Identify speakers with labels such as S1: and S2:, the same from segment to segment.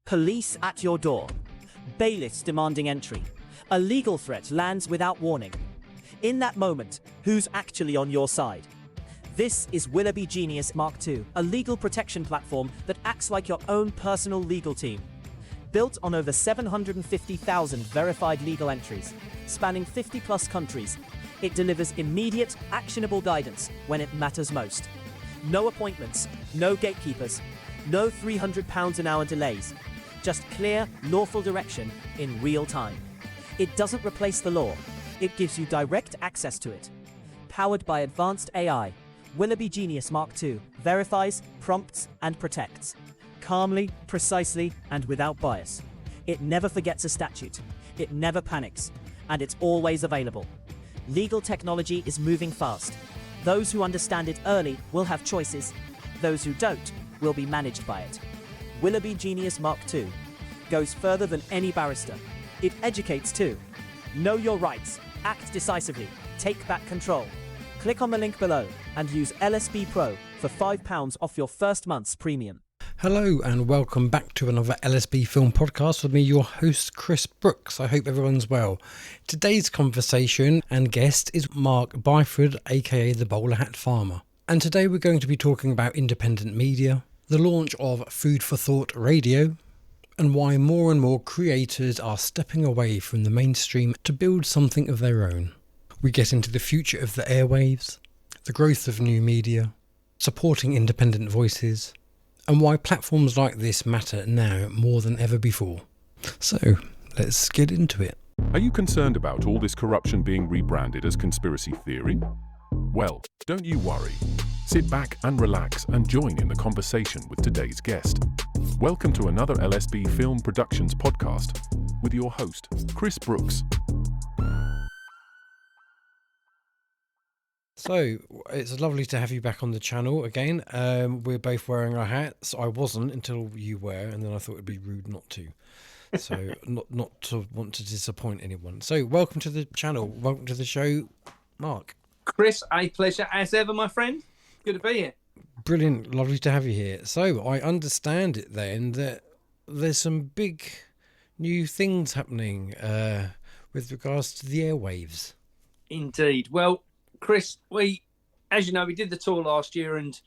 S1: Police at your door. Bailiffs demanding entry. A legal threat lands without warning. In that moment, who's actually on your side? This is Willoughby Genius Mark II, a legal protection platform that acts like your own personal legal team. Built on over 750,000 verified legal entries, spanning 50+ countries, it delivers immediate, actionable guidance when it matters most. No appointments, no gatekeepers, no £300 an hour delays, just clear, lawful direction in real time. It doesn't replace the law, it gives you direct access to it. Powered by advanced AI, Willoughby Genius Mark II verifies, prompts, and protects. Calmly, precisely, and without bias. It never forgets a statute, it never panics, and it's always available. Legal technology is moving fast. Those who understand it early will have choices. Those who don't will be managed by it. Willoughby Genius Mark II goes further than any barrister. It educates too. Know your rights, act decisively, take back control. Click on the link below and use LSB Pro for £5 off your first month's premium.
S2: Hello and welcome back to another LSB Film Podcast with me, your host Chris Brooks. I hope everyone's well. Today's conversation and guest is Mark Byford, aka the Bowler Hat Farmer. And today we're going to be talking about independent media, the launch of Food for Thought Radio, and why more and more creators are stepping away from the mainstream to build something of their own. We get into the future of the airwaves, the growth of new media, supporting independent voices, and why platforms like this matter now more than ever before. So, let's get into it.
S3: Are you concerned about all this corruption being rebranded as conspiracy theory? Well, don't you worry. Sit back and relax and join in the conversation with today's guest. Welcome to another LSB Film Productions podcast with your host, Chris Brooks.
S2: So, it's lovely to have you back on the channel again. We're both wearing our hats. I wasn't until you were, and then I thought it'd be rude not to. So, not to want to disappoint anyone. So, welcome to the channel. Welcome to the show, Mark.
S4: Chris, a pleasure as ever, my friend. Good to be here.
S2: Brilliant. Lovely to have you here. So, I understand it then that there's some big new things happening with regards to the airwaves.
S4: Indeed. Well, Chris, as you know, we did the tour last year and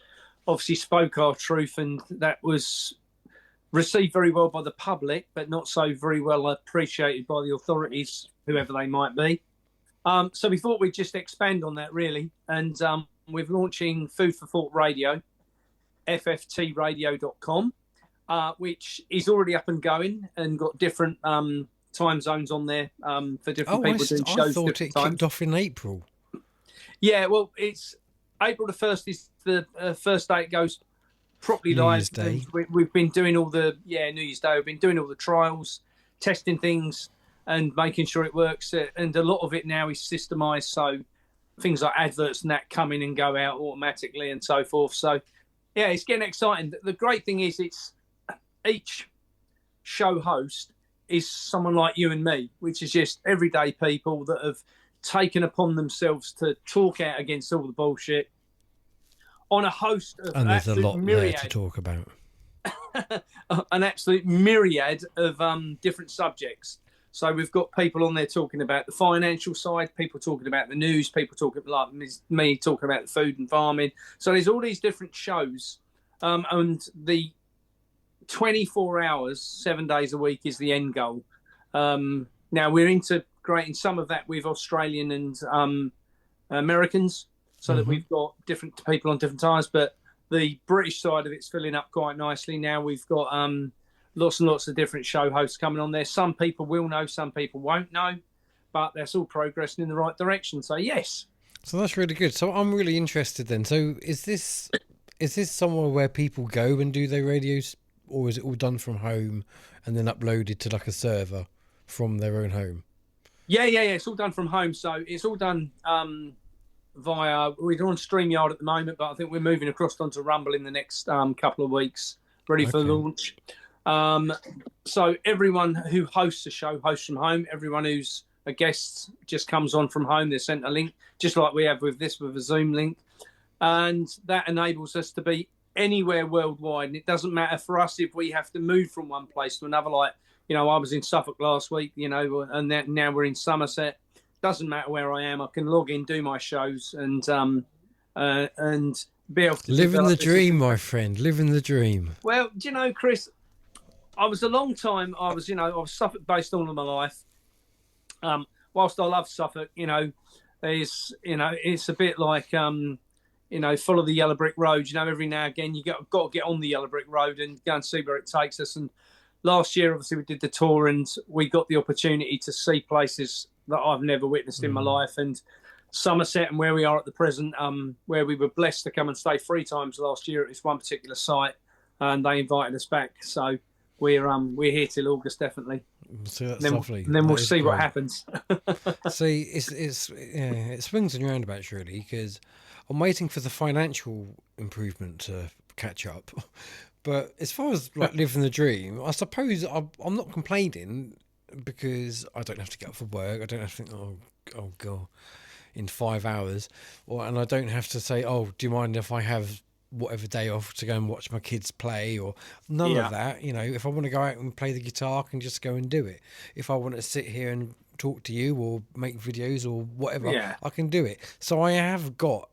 S4: obviously spoke our truth, and that was received very well by the public, but not so very well appreciated by the authorities, whoever they might be. So we thought we'd just expand on that, really, and we're launching Food for Thought Radio, fftradio.com, which is already up and going and got different time zones on there for different people doing shows.
S2: I thought it kicked off in April.
S4: Yeah, well, it's April the 1st is the first day it goes properly live. We've been doing all the, New Year's Day, we've been doing all the trials, testing things and making sure it works. And a lot of it now is systemised, so things like adverts and that come in and go out automatically and so forth. So, yeah, it's getting exciting. The great thing is each show host is someone like you and me, which is just everyday people that have taken upon themselves to talk out against all the bullshit on a host of
S2: and there's a lot
S4: myriad,
S2: there to talk about.
S4: An absolute myriad of different subjects. So we've got people on there talking about the financial side, people talking about the news, people talking like me talking about the food and farming. So there's all these different shows, and the 24 hours, 7 days a week is the end goal. Now we're integrating some of that with Australian and Americans, so that we've got different people on different times. But the British side of it's filling up quite nicely now. We've got lots and lots of different show hosts coming on there. Some people will know, some people won't know, but that's all progressing in the right direction. So yes.
S2: So that's really good. So I'm really interested then. So is this somewhere where people go and do their radios, or is it all done from home and then uploaded to like a server from their own home?
S4: Yeah. It's all done from home. So it's all done we're on StreamYard at the moment, but I think we're moving across onto Rumble in the next couple of weeks, ready for launch. So everyone who hosts a show hosts from home. Everyone who's a guest just comes on from home. They're sent a link, just like we have with this, with a Zoom link. And that enables us to be anywhere worldwide, and it doesn't matter for us if we have to move from one place to another. Like, I was in Suffolk last week, and now we're in Somerset. Doesn't matter where I am, I can log in, do my shows, and be able to
S2: live in the dream, my friend. Live in the dream.
S4: Well, Chris, I was Suffolk based all of my life. Whilst I love Suffolk, it's a bit like follow the yellow brick road. Every now and again you got to get on the yellow brick road and go and see where it takes us. And last year, obviously, we did the tour and we got the opportunity to see places that I've never witnessed in my life. And Somerset and where we are at the present, where we were blessed to come and stay 3 times last year at this one particular site, and they invited us back. So we're here till August, definitely.
S2: So that's lovely.
S4: And then we'll see what happens.
S2: See, it swings and roundabouts really, because I'm waiting for the financial improvement to catch up. But as far as like living the dream, I suppose I'm not complaining, because I don't have to get up for work. I don't have to think, oh god, in 5 hours, and I don't have to say, oh, do you mind if I have whatever day off to go and watch my kids play, or none of that. If I want to go out and play the guitar, I can just go and do it. If I want to sit here and talk to you or make videos or whatever, I can do it. So I have got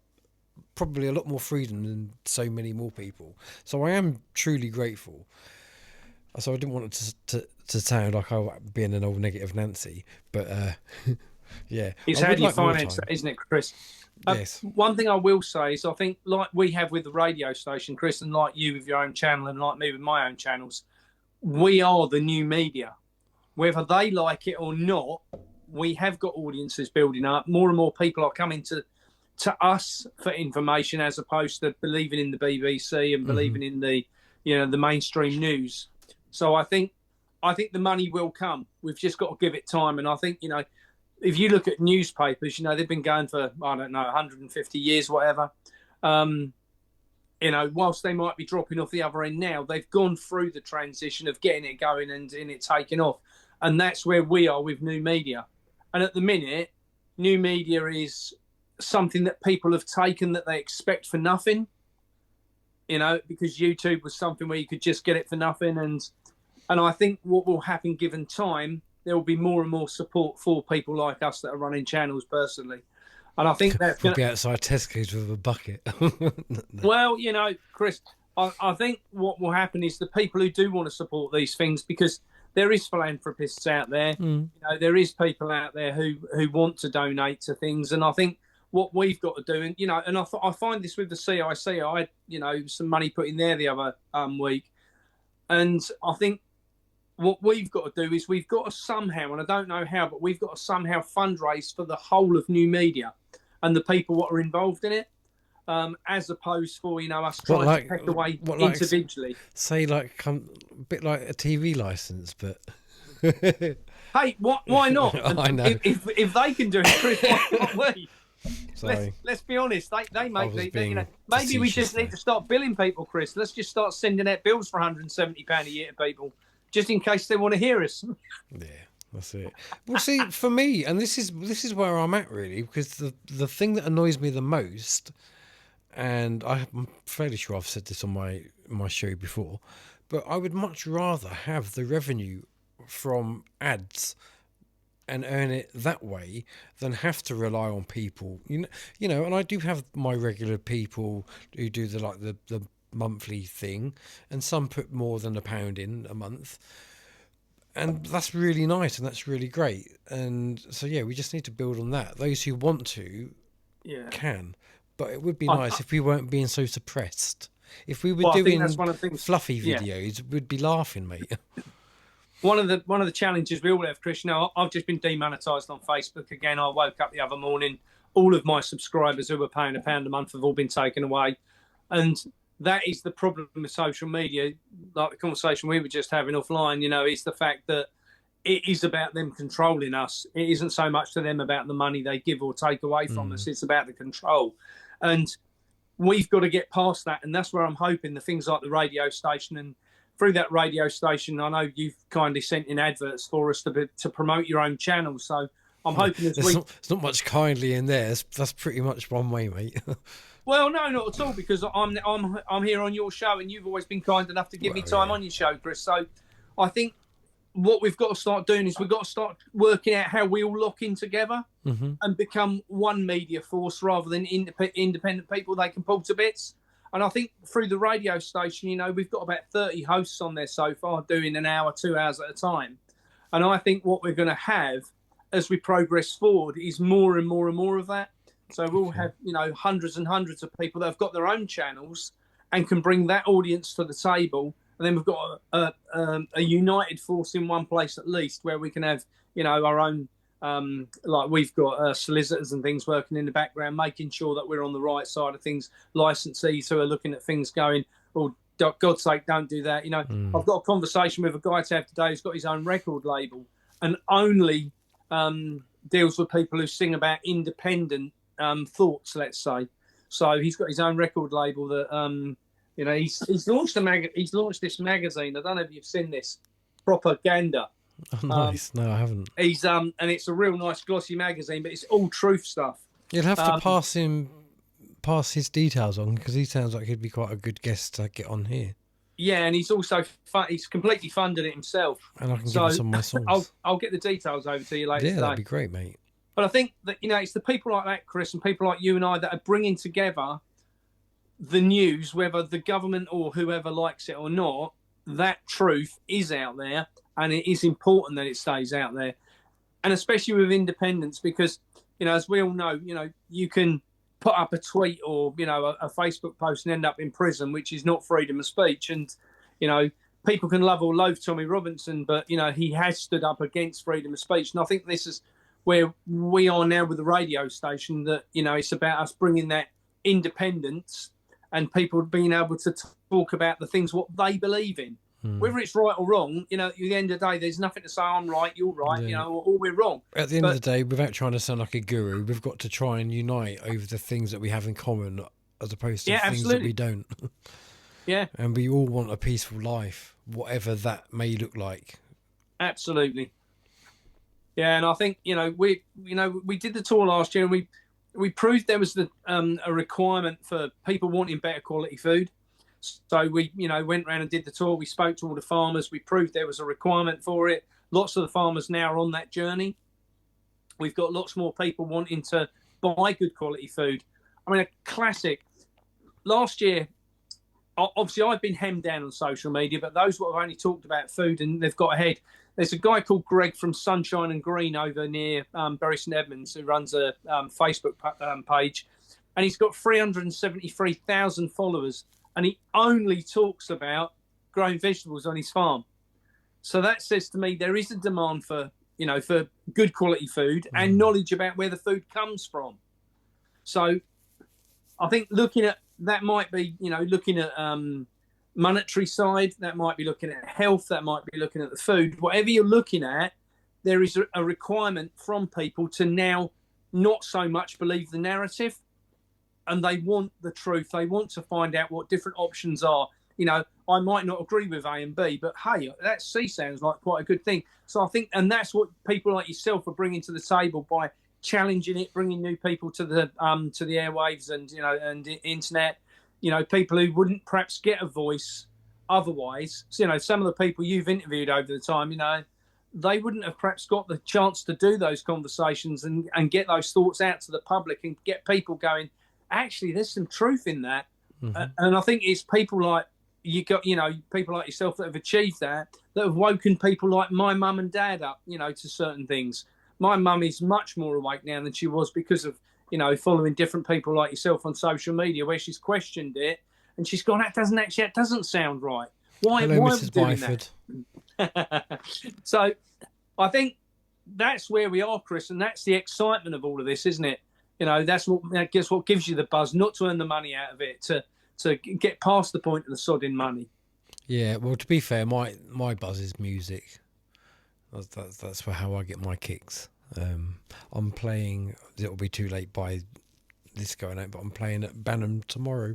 S2: probably a lot more freedom than so many more people. So I am truly grateful. So I didn't want it to sound like I'm being an old negative Nancy, but yeah.
S4: It's how you finance that, isn't it, Chris?
S2: Yes.
S4: One thing I will say is I think, like we have with the radio station, Chris, and like you with your own channel and like me with my own channels, we are the new media. Whether they like it or not, we have got audiences building up. More and more people are coming to us for information, as opposed to believing in the BBC and believing in the mainstream news. So I think the money will come. We've just got to give it time. And I think, if you look at newspapers, they've been going for, I don't know, 150 years, whatever. Whilst they might be dropping off the other end now, they've gone through the transition of getting it going and it taking off. And that's where we are with new media. And at the minute, new media is something that people have taken that they expect for nothing, because YouTube was something where you could just get it for nothing. And I think what will happen given time, there will be more and more support for people like us that are running channels personally. And I think that's
S2: going to be outside Tesco's with a bucket.
S4: Well, Chris, I think what will happen is the people who do want to support these things, because there is philanthropists out there, there is people out there who want to donate to things. And I think what we've got to do, and I find this with the CIC, I had, some money put in there the other week. And I think what we've got to do is we've got to somehow, and I don't know how, but we've got to somehow fundraise for the whole of new media and the people that are involved in it, as opposed for, us trying to peck away individually.
S2: Say a bit like a TV license, but...
S4: Hey, why not?
S2: I know.
S4: If they can do it, Chris, why not we?
S2: Sorry.
S4: Let's be honest. They make maybe we just need to start billing people, Chris. Let's just start sending out bills for £170 a year to people, just in case they want to hear us.
S2: Yeah, that's it. Well, see, for me, and this is where I'm at really, because the thing that annoys me the most, and I'm fairly sure I've said this on my show before, but I would much rather have the revenue from ads and earn it that way than have to rely on people. And I do have my regular people who do the monthly thing, and some put more than £1 in a month, and that's really nice and that's really great. And so we just need to build on that. Those who want to can, but it would be nice if we weren't being so suppressed. If we were doing fluffy videos, we'd be laughing, mate.
S4: One of the challenges we all have, Chris, I've just been demonetised on Facebook again. I woke up the other morning, all of my subscribers who were paying £1 a month have all been taken away. And that is the problem with social media, like the conversation we were just having offline, is the fact that it is about them controlling us. It isn't so much to them about the money they give or take away from us. It's about the control. And we've got to get past that. And that's where I'm hoping the things like the radio station, and through that radio station, I know you've kindly sent in adverts for us to promote your own channel. So I'm hoping
S2: there's not much kindly in there. That's pretty much one way, mate.
S4: Well, no, not at all, because I'm here on your show, and you've always been kind enough to give me time on your show, Chris. So I think what we've got to start doing is we've got to start working out how we all lock in together and become one media force rather than independent people they can pull to bits. And I think through the radio station, we've got about 30 hosts on there so far doing an hour, 2 hours at a time. And I think what we're going to have as we progress forward is more and more and more of that. So we'll have, hundreds and hundreds of people that have got their own channels and can bring that audience to the table. And then we've got a united force in one place at least, where we can have, our own, like we've got solicitors and things working in the background, making sure that we're on the right side of things, licensees who are looking at things going, oh, God's sake, don't do that. I've got a conversation with a guy to have today who's got his own record label and only deals with people who sing about independent thoughts, let's say. So he's got his own record label that he's launched he's launched this magazine. I don't know if you've seen this, Propaganda.
S2: Oh, nice. No, I haven't.
S4: He's and it's a real nice glossy magazine, but it's all truth stuff.
S2: You'll have to pass his details on, because he sounds like he'd be quite a good guest to get on here.
S4: Yeah, and he's also he's completely funded it himself.
S2: And I can give him some of my songs.
S4: I'll get the details over to you later.
S2: Yeah,
S4: today.
S2: that'd be great, mate.
S4: But I think that it's the people like that, Chris, and people like you and I that are bringing together the news, whether the government or whoever likes it or not. That truth is out there, and it is important that it stays out there, and especially with independence, because as we all know, you can put up a tweet or a Facebook post and end up in prison, which is not freedom of speech. And people can love or loathe Tommy Robinson, but he has stood up against freedom of speech. And I think this is where we are now with the radio station, that it's about us bringing that independence and people being able to talk about the things what they believe in. Whether it's right or wrong, at the end of the day, there's nothing to say I'm right, you're right, or we're wrong.
S2: At the end of the day, without trying to sound like a guru, we've got to try and unite over the things that we have in common, as opposed to things that we don't.
S4: Yeah.
S2: And we all want a peaceful life, whatever that may look like.
S4: Absolutely. Yeah, and I think we did the tour last year, and we proved there was a requirement for people wanting better quality food. So we, went around and did the tour. We spoke to all the farmers. We proved there was a requirement for it. Lots of the farmers now are on that journey. We've got lots more people wanting to buy good quality food. I mean, a classic. Last year, obviously, I've been hemmed down on social media, but those who have only talked about food and they've got ahead. There's a guy called Greg from Sunshine and Green over near Bury St Edmunds, who runs a Facebook page, and he's got 373,000 followers. And he only talks about growing vegetables on his farm. So that says to me there is a demand for good quality food and knowledge about where the food comes from. So I think looking at that might be, looking at monetary side, that might be looking at health, that might be looking at the food. Whatever you're looking at, there is a requirement from people to now not so much believe the narrative. And they want the truth. They want to find out what different options are. I might not agree with A and B, but hey, that C sounds like quite a good thing. So I think, and that's what people like yourself are bringing to the table by challenging it, bringing new people to the airwaves and and the internet. People who wouldn't perhaps get a voice otherwise. So, some of the people you've interviewed over the time, they wouldn't have perhaps got the chance to do those conversations and get those thoughts out to the public and get people going, actually, there's some truth in that. And I think it's people like people like yourself that have achieved that have woken people like my mum and dad up, to certain things. My mum is much more awake now than she was because of, following different people like yourself on social media, where she's questioned it and she's gone, that doesn't sound right. Why
S2: Hello,
S4: are
S2: Mrs.
S4: we doing
S2: Byford.
S4: that? So I think that's where we are, Chris, and that's the excitement of all of this, isn't it? That's what gives you the buzz, not to earn the money out of it, to get past the point of the sodding money.
S2: Yeah, well, to be fair, my buzz is music. That's how I get my kicks. I'm playing. It'll be too late by this going out, but I'm playing at Banham tomorrow.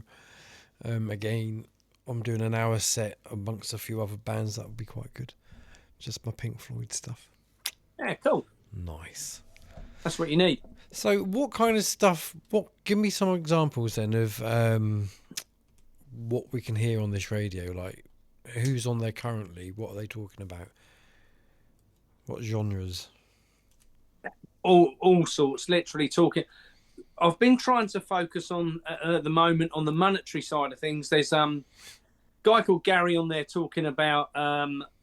S2: Again, I'm doing an hour set amongst a few other bands. That would be quite good. Just my Pink Floyd stuff.
S4: Yeah, cool.
S2: Nice.
S4: That's what you need.
S2: So what kind of stuff, give me some examples then of what we can hear on this radio, like who's on there currently, what are they talking about, what genres?
S4: All sorts, literally talking. I've been trying to focus on at the moment on the monetary side of things. There's a guy called Gary on there talking about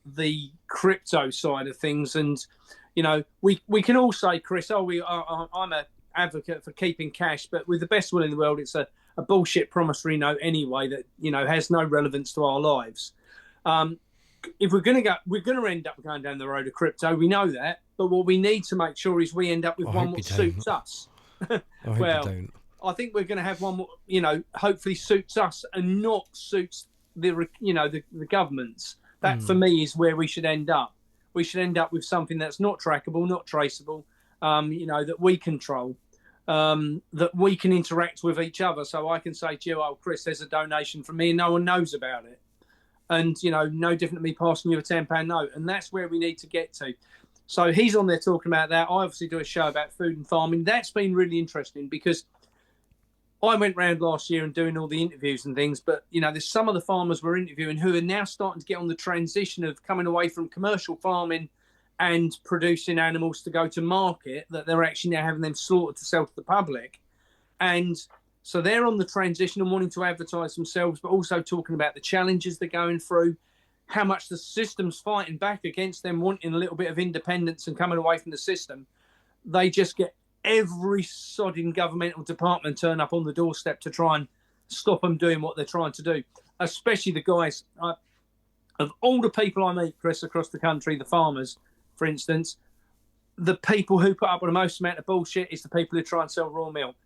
S4: the crypto side of things, and we can all say, Chris, I'm an advocate for keeping cash, but with the best will in the world, it's a bullshit promissory note anyway that has no relevance to our lives. If we're going to end up going down the road of crypto. We know that, but what we need to make sure is we end up with one that suits us. Well, I think we're going to have one that hopefully suits us and not suits the governments. That for me is where we should end up. We should end up with something that's not trackable, not traceable, that we control, that we can interact with each other. So I can say to you, Chris, there's a donation from me, and no one knows about it. And, no different to me passing you a £10 note. And that's where we need to get to. So he's on there talking about that. I obviously do a show about food and farming. That's been really interesting because I went round last year and doing all the interviews and things. But, there's some of the farmers we're interviewing who are now starting to get on the transition of coming away from commercial farming and producing animals to go to market, that they're actually now having them slaughtered to sell to the public. And so they're on the transition and wanting to advertise themselves, but also talking about the challenges they're going through, how much the system's fighting back against them wanting a little bit of independence and coming away from the system. They just get every sodding governmental department turn up on the doorstep to try and stop them doing what they're trying to do, especially the guys. Of all the people I meet, Chris, across the country, the farmers, for instance, the people who put up with the most amount of bullshit is the people who try and sell raw milk.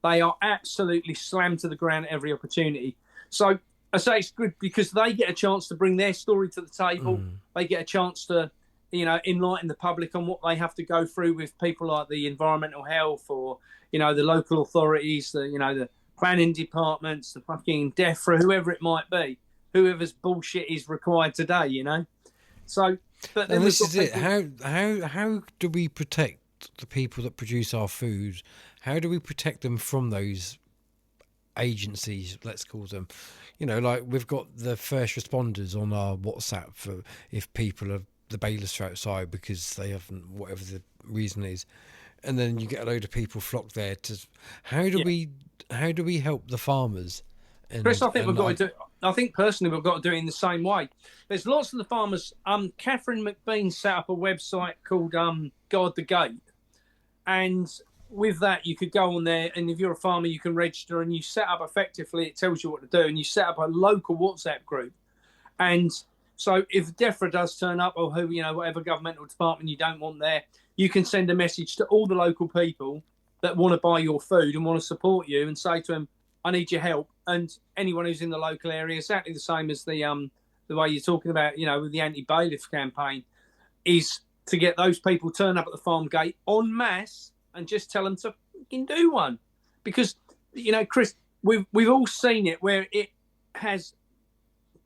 S4: They are absolutely slammed to the ground at every opportunity. So I say it's good because they get a chance to bring their story to the table. They get a chance to, enlighten the public on what they have to go through with people like the environmental health or, the local authorities, the planning departments, the fucking DEFRA, whoever it might be, whoever's bullshit is required today, So, but then
S2: and this is it. How do we protect the people that produce our food? How do we protect them from those agencies, let's call them? Like we've got the first responders on our WhatsApp for if people are the bailiffs are outside because they haven't, whatever the reason is, and then you get a load of people flock there to. How do we help the farmers?
S4: Chris, I think we've got to do. I think personally we've got to do it in the same way. There's lots of the farmers. Catherine McBean set up a website called Guard the Gate, and with that, you could go on there, and if you're a farmer, you can register, and you set up effectively. It tells you what to do, and you set up a local WhatsApp group. And so, if DEFRA does turn up, or whatever governmental department you don't want there, you can send a message to all the local people that want to buy your food and want to support you, and say to them, "I need your help." And anyone who's in the local area, exactly the same as the way you're talking about, with the anti-bailiff campaign, is to get those people turn up at the farm gate en masse. And just tell them to fucking do one, because Chris, we've all seen it where it has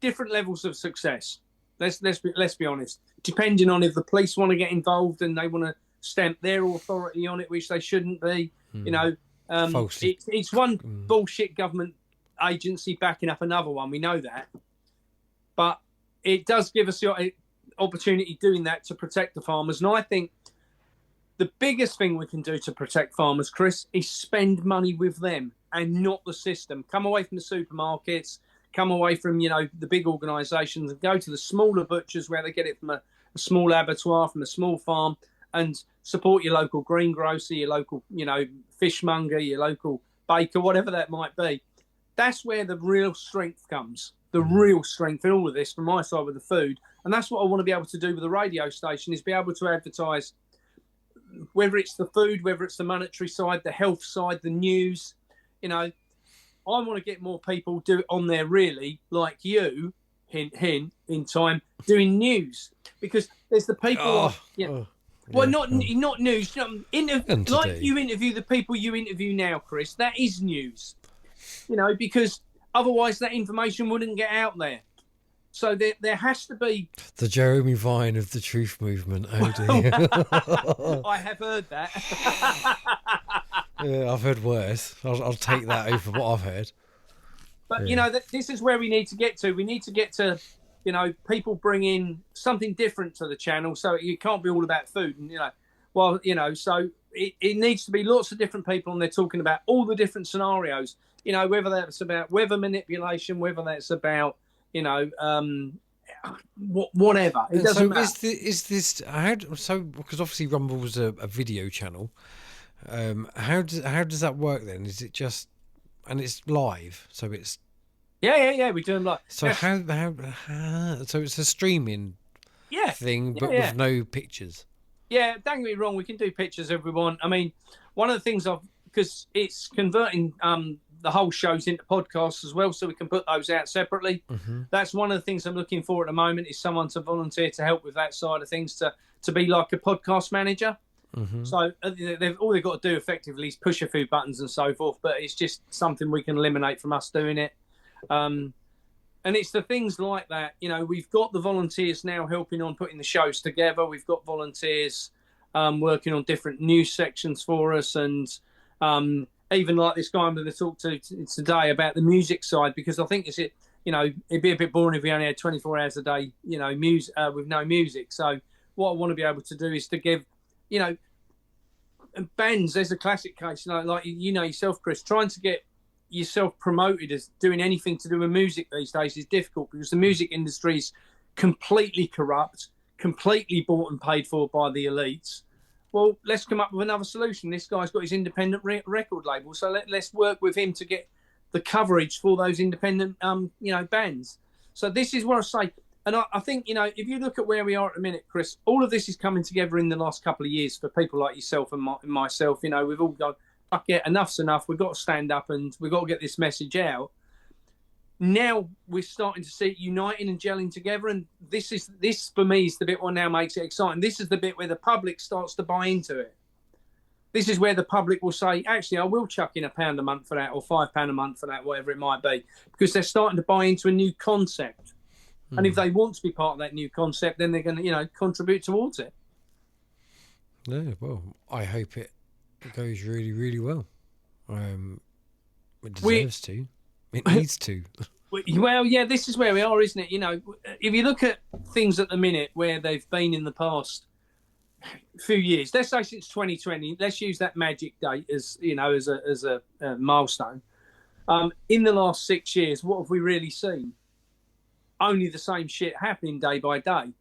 S4: different levels of success. Let's be honest. Depending on if the police want to get involved and they want to stamp their authority on it, which they shouldn't be. It's one bullshit government agency backing up another one. We know that, but it does give us the opportunity doing that to protect the farmers, and I think. The biggest thing we can do to protect farmers, Chris, is spend money with them and not the system. Come away from the supermarkets, come away from, the big organisations and go to the smaller butchers where they get it from a small abattoir, from a small farm, and support your local greengrocer, your local, fishmonger, your local baker, whatever that might be. That's where the real strength comes, the real strength in all of this from my side with the food. And that's what I want to be able to do with the radio station, is be able to advertise whether it's the food, whether it's the monetary side, the health side, the news. I want to get more people do it on there, really, like you, hint, hint, in time, doing news. Because there's the people, not news. Like you interview the people you interview now, Chris, that is news. Because otherwise that information wouldn't get out there. So there has to be.
S2: The Jeremy Vine of the truth movement. Oh dear.
S4: I have heard that.
S2: Yeah, I've heard worse. I'll take that over what I've heard.
S4: But this is where we need to get to. We need to get to, people bring in something different to the channel, so it can't be all about food. And so it needs to be lots of different people, and they're talking about all the different scenarios. Whether that's about weather manipulation, whether that's about whatever. It doesn't matter.
S2: Is this how? So because obviously Rumble was a video channel. How does that work then? Is it just and it's live, so it's
S4: yeah we do them live.
S2: So how so it's a streaming thing, but with no pictures.
S4: Yeah, don't get me wrong, we can do pictures if we want. I mean, one of the things because it's converting the whole shows into podcasts as well, so we can put those out separately. Mm-hmm. That's one of the things I'm looking for at the moment, is someone to volunteer to help with that side of things, to be like a podcast manager. Mm-hmm. So all they've got to do effectively is push a few buttons and so forth, but it's just something we can eliminate from us doing it. And it's the things like that. We've got the volunteers now helping on putting the shows together. We've got volunteers working on different news sections for us, and even like this guy I'm going to talk to today about the music side, because I think it'd be a bit boring if we only had 24 hours a day, with no music. So what I want to be able to do is to give, bands. There's a classic case, like yourself, Chris, trying to get yourself promoted as doing anything to do with music these days is difficult, because the music industry is completely corrupt, completely bought and paid for by the elites. Well, let's come up with another solution. This guy's got his independent record label, so let's work with him to get the coverage for those independent, bands. So this is what I say. And I think, if you look at where we are at the minute, Chris, all of this is coming together in the last couple of years for people like yourself and myself. We've all gone, fuck it, enough's enough. We've got to stand up and we've got to get this message out. Now we're starting to see it uniting and gelling together, and this for me is the bit what now makes it exciting. This is the bit where the public starts to buy into it. This is where the public will say, actually, I will chuck in £1 a month for that, or £5 a month for that, whatever it might be, because they're starting to buy into a new concept. And if they want to be part of that new concept, then they're going to, contribute towards it.
S2: No, well, I hope it goes really, really well. It deserves to. It needs to.
S4: Well, yeah, this is where we are, isn't it? If you look at things at the minute where they've been in the past few years, let's say since 2020, let's use that magic date as a milestone. In the last 6 years, what have we really seen? Only the same shit happening day by day,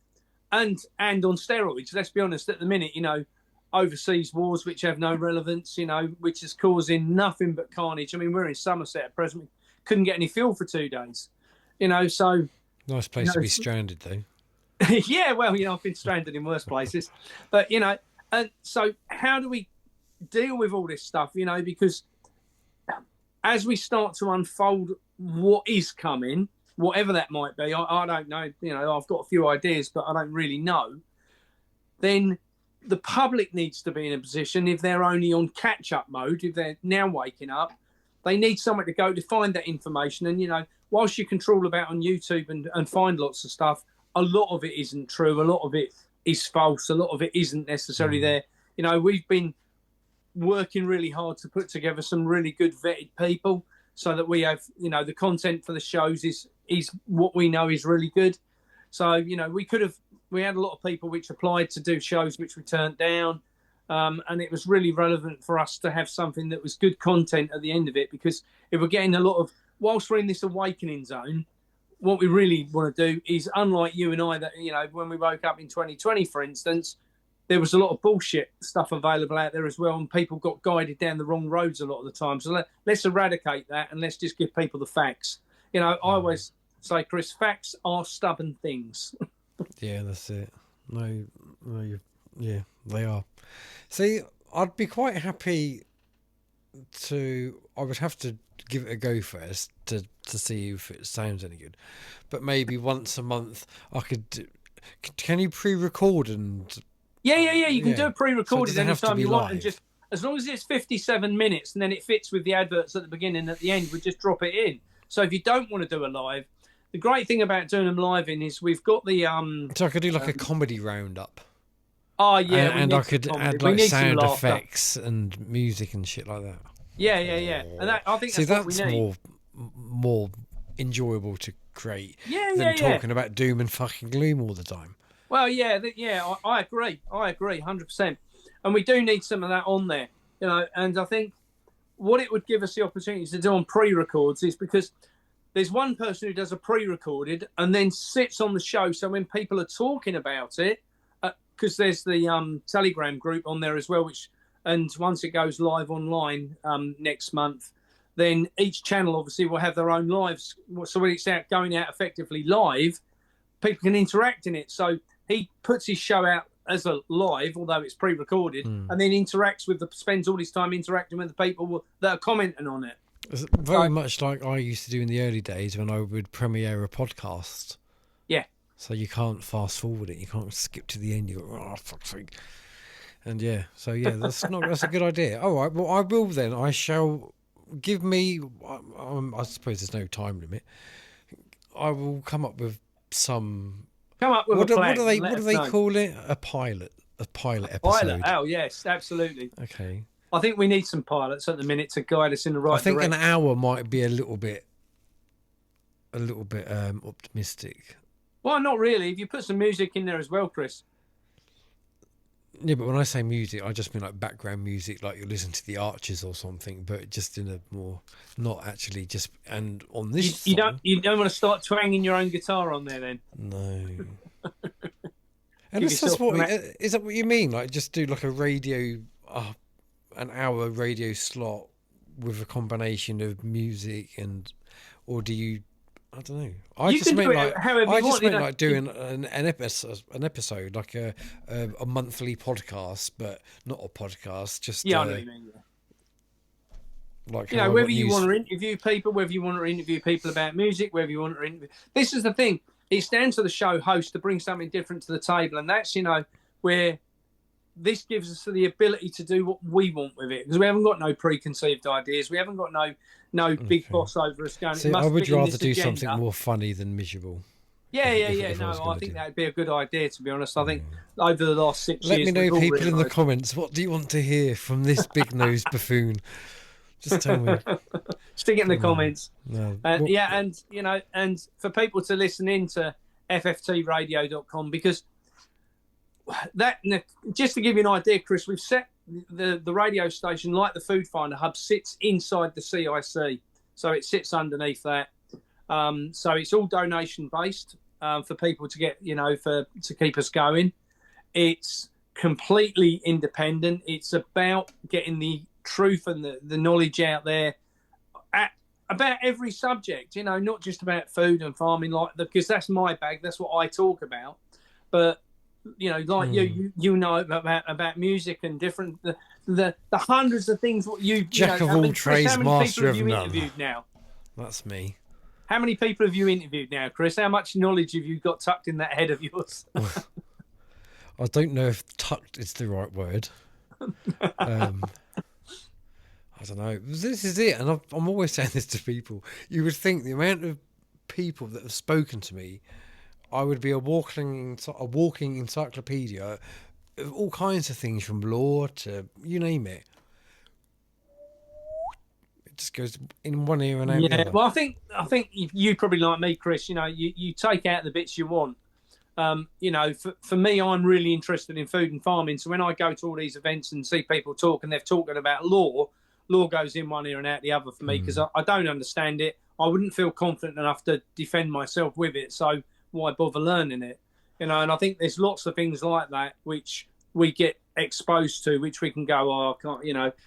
S4: and on steroids. Let's be honest. At the minute, overseas wars which have no relevance, which is causing nothing but carnage. I mean, we're in Somerset at present. We couldn't get any fuel for 2 days. So
S2: nice place to be stranded, though.
S4: Yeah, well, I've been stranded in worse places, but and so how do we deal with all this stuff? Because as we start to unfold what is coming, whatever that might be, I don't know. I've got a few ideas, but I don't really know. Then the public needs to be in a position, if they're only on catch-up mode, if they're now waking up, they need somewhere to go to find that information. And, whilst you can trawl about on YouTube and find lots of stuff, a lot of it isn't true. A lot of it is false. A lot of it isn't necessarily there. We've been working really hard to put together some really good vetted people so that we have, the content for the shows is what we know is really good. So, we had a lot of people which applied to do shows which we turned down. And it was really relevant for us to have something that was good content at the end of it, because if we're getting a lot of, whilst we're in this awakening zone, what we really want to do is, unlike you and I, that, when we woke up in 2020, for instance, there was a lot of bullshit stuff available out there as well, and people got guided down the wrong roads a lot of the time. So let's eradicate that, and let's just give people the facts. I always say, Chris, facts are stubborn things.
S2: Yeah, that's it. Yeah, they are. See, I'd be quite happy I would have to give it a go first to see if it sounds any good. But maybe once a month I could. Can you pre-record and? Yeah.
S4: You can do a pre-recorded anytime you want,
S2: live?
S4: And just as long as it's 57 minutes and then it fits with the adverts at the beginning and at the end, we just drop it in. So if you don't want to do a live, the great thing about doing them live is we've got the
S2: So I could do like a comedy roundup.
S4: Oh yeah,
S2: and I could add like sound
S4: laughter.
S2: effects and music and shit like that.
S4: Yeah, and I think
S2: See,
S4: that's what we need.
S2: more enjoyable to create
S4: Yeah,
S2: than talking about doom and fucking gloom all the time.
S4: Well, I agree. I agree, 100%. And we do need some of that on there, you know. And I think what it would give us the opportunity to do on pre-records is because there's one person who does a pre-recorded and then sits on the show. So when people are talking about it, because there's the Telegram group on there as well, and once it goes live online next month, then each channel obviously will have their own lives. So when it's going out effectively live, people can interact in it. So he puts his show out as a live, although it's pre-recorded, and then spends all his time interacting with the people that are commenting on it.
S2: It's very much like I used to do in the early days when I would premiere a podcast.
S4: Yeah.
S2: So you can't fast forward it. You can't skip to the end. You go, oh, fuck's sake. And yeah, so yeah, that's a good idea. All right, well, I will then. I shall give me. I suppose there's no time limit. I will come up with some.
S4: Come up with a plan.
S2: What do they call it? A pilot episode.
S4: Pilot. Oh yes, absolutely.
S2: Okay.
S4: I think we need some pilots at the minute to guide us in the right direction.
S2: I think an hour might be a little bit optimistic.
S4: Well, not really. If you put some music in there as well, Chris.
S2: Yeah, but when I say music, I just mean like background music, like you listen to the Archers or something, but just in a more, not actually just. And on this,
S4: you don't want to start twanging your own guitar on there, then.
S2: No. And is that what you mean? Like, just do like a radio, an hour radio slot with a combination of music or do you? I don't know. I just meant like doing an episode, like a monthly podcast, but not a podcast. Just
S4: I know what you mean. Yeah.
S2: Like
S4: whether you want to interview people, whether you want to interview people about music, whether you want to interview. This is the thing. It's down to the show host to bring something different to the table, and that's where this gives us the ability to do what we want with it, because we haven't got no preconceived ideas. We haven't got no big boss over us going.
S2: See, I would rather do something more funny than miserable.
S4: Yeah. I think that'd be a good idea, to be honest. I think over the last 6 years...
S2: Let me know, people in the comments, what do you want to hear from this big-nosed buffoon? Just tell me.
S4: Stick it in the comments.
S2: No.
S4: And for people to listen into fftradio.com, because that, just to give you an idea, Chris, we've set the radio station, like the Food Finder Hub, sits inside the CIC. So it sits underneath that. So it's all donation based for people to get, to keep us going. It's completely independent. It's about getting the truth and the knowledge out there about every subject, not just about food and farming, because that's my bag. That's what I talk about. But you know about music and different the hundreds of things. What you
S2: Jack of all trades, master of none.
S4: Interviewed now?
S2: That's me.
S4: How many people have you interviewed now, Chris? How much knowledge have you got tucked in that head of yours?
S2: I don't know if tucked is the right word. I don't know. This is it, and I'm always saying this to people. You would think the amount of people that have spoken to me, I would be a walking encyclopedia of all kinds of things, from law to you name it. It just goes in one ear and out the other.
S4: Well, I think you probably like me, Chris. You take out the bits you want. For me, I'm really interested in food and farming. So when I go to all these events and see people talk, and they're talking about law goes in one ear and out the other for me, because I don't understand it. I wouldn't feel confident enough to defend myself with it. So why bother learning it? And I think there's lots of things like that which we get exposed to, which we can go, I can't,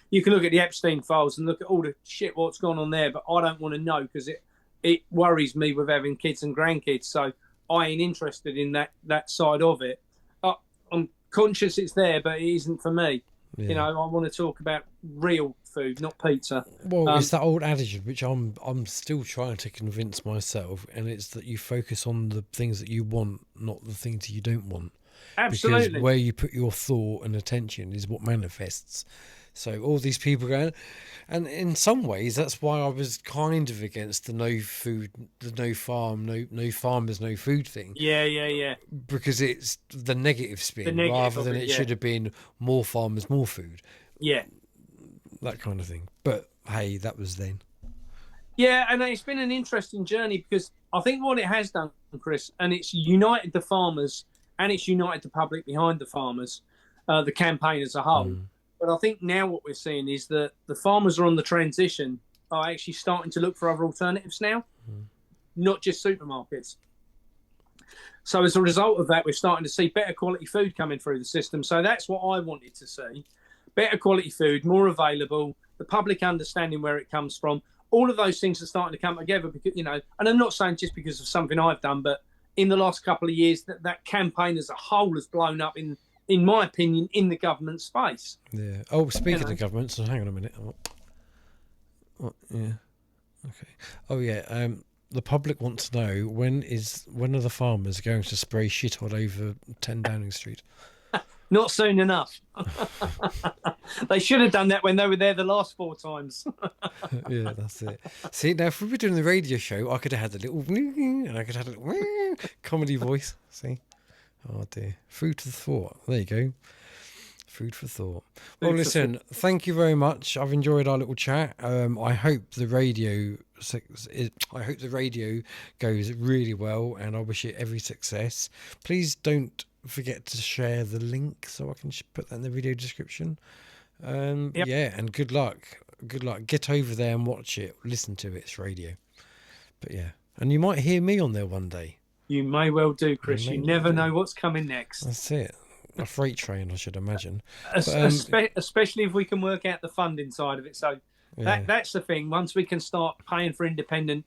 S4: you can look at the Epstein files and look at all the shit what's gone on there, but I don't want to know, because it worries me with having kids and grandkids. So I ain't interested in that side of it. I'm conscious it's there, but it isn't for me. Yeah. I want to talk about real food, not pizza.
S2: Well, it's that old adage which I'm still trying to convince myself, and it's that you focus on the things that you want, not the things that you don't want.
S4: Absolutely.
S2: Because where you put your thought and attention is what manifests. So all these people going, and in some ways that's why I was kind of against the no food, the no farm, no farmers, no food thing.
S4: Yeah.
S2: Because it's the negative spin
S4: The negative
S2: rather
S4: of
S2: than
S4: it,
S2: it
S4: yeah.
S2: should have been more farmers, more food,
S4: Yeah.
S2: that kind of thing. But hey, that was then.
S4: Yeah, and it's been an interesting journey because I think what it has done, Chris, and it's united the farmers and it's united the public behind the farmers, the campaign as a whole. But I think now what we're seeing is that the farmers are on the transition, are actually starting to look for other alternatives now, not just supermarkets. So as a result of that, we're starting to see better quality food coming through the system. So that's what I wanted to see. Better quality food, more available, the public understanding where it comes from. All of those things are starting to come together because, and I'm not saying just because of something I've done, but in the last couple of years, that campaign as a whole has blown up in my opinion, in the government space.
S2: Yeah. Oh, speaking of government, so hang on a minute. Yeah. Okay. Oh, yeah. The public want to know when are the farmers going to spray shit all over 10 Downing Street?
S4: Not soon enough. They should have done that when they were there the last 4 times.
S2: Yeah, that's it. See, now if we were doing the radio show, I could have had a little and I could have had a little comedy voice. See? Oh dear. Food for thought. There you go. Food for thought. Well, listen, thank you very much. I've enjoyed our little chat. I hope the radio goes really well, and I wish it every success. Please don't forget to share the link so I can put that in the video description. Yep. Yeah, and good luck. Get over there and watch it. Listen to it. It's radio. But yeah, and you might hear me on there one day.
S4: You may well do, Chris. You never know what's coming next.
S2: That's it. A freight train, I should imagine.
S4: Especially if we can work out the funding side of it. So that's the thing. Once we can start paying for independent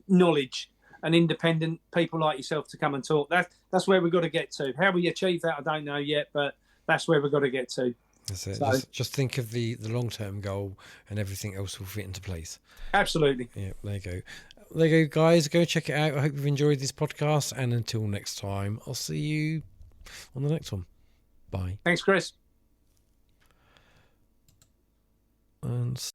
S4: knowledge and independent people like yourself to come and talk, that's where we've got to get to. How we achieve that, I don't know yet, but that's where we've got to get to.
S2: That's it.
S4: So,
S2: just think of the long-term goal and everything else will fit into place.
S4: Absolutely.
S2: Yeah, there you go. There you go, guys. Go check it out. I hope you've enjoyed this podcast. And until next time, I'll see you on the next one. Bye.
S4: Thanks, Chris.
S2: And